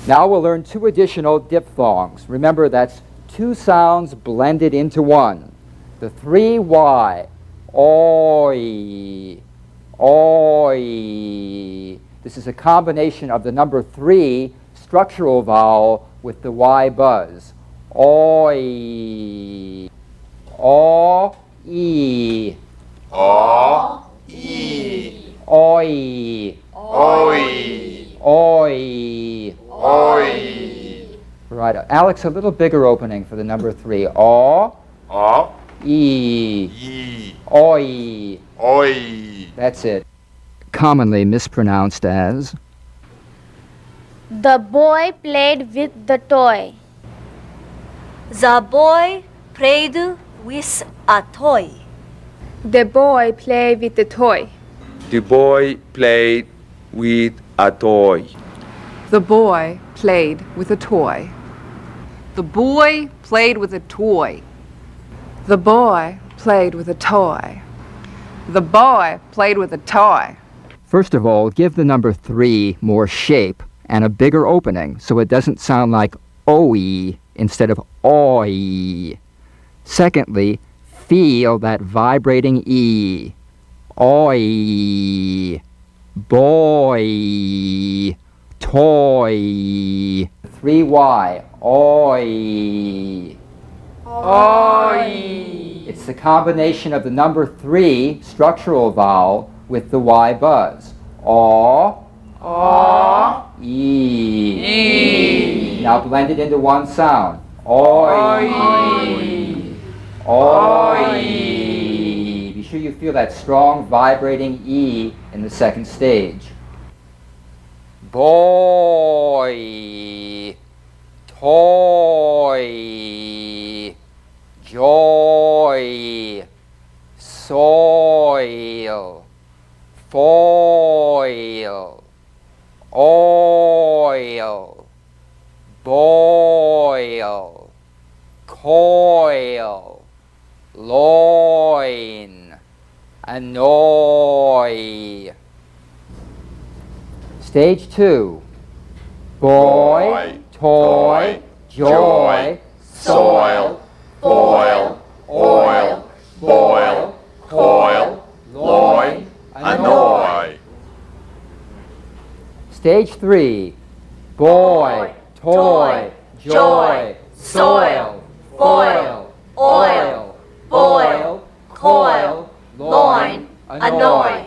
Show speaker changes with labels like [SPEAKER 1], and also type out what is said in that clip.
[SPEAKER 1] Now we'll learn two additional diphthongs. Remember, that's two sounds blended into one. The three Y. Oi. Oi. This is a combination of the number 3 structural vowel with the Y buzz. Oi. O. E.
[SPEAKER 2] O. E.
[SPEAKER 1] Oi.
[SPEAKER 2] Oi.
[SPEAKER 1] Oi.
[SPEAKER 2] Oi.
[SPEAKER 1] Right. Alex, a little bigger opening for the number 3. O.
[SPEAKER 2] O.
[SPEAKER 1] E.
[SPEAKER 2] E.
[SPEAKER 1] Oi.
[SPEAKER 2] Oi.
[SPEAKER 1] That's it. Commonly mispronounced as
[SPEAKER 3] The boy played with the toy.
[SPEAKER 4] The boy played with a toy.
[SPEAKER 5] The boy played with the toy.
[SPEAKER 6] The boy played with a toy.
[SPEAKER 7] The boy played with a toy.
[SPEAKER 8] The boy played with a toy.
[SPEAKER 7] The boy played with a toy.
[SPEAKER 8] The boy played with a toy.
[SPEAKER 1] First of all, give the number 3 more shape and a bigger opening so it doesn't sound like OE instead of OI. Secondly, feel that vibrating E. Oi. Boy. Toy. 3Y. Oi.
[SPEAKER 8] Oi.
[SPEAKER 1] It's the combination of the number 3 structural vowel with the Y buzz. O.
[SPEAKER 8] O.
[SPEAKER 1] E.
[SPEAKER 8] E.
[SPEAKER 1] Now blend it into one sound. Oi. Oi. Be sure you feel that strong vibrating E in the second stage. Boy. Toy. Joy. Soil. Foil. Oil. Boil. Coil. Loin. Annoy. Stage 2. Boy, toy, joy, soil, foil, oil, boil, coil, loin, annoy. Stage 3. Boy, toy, joy, soil, foil, oil, boil, coil, loin, annoy.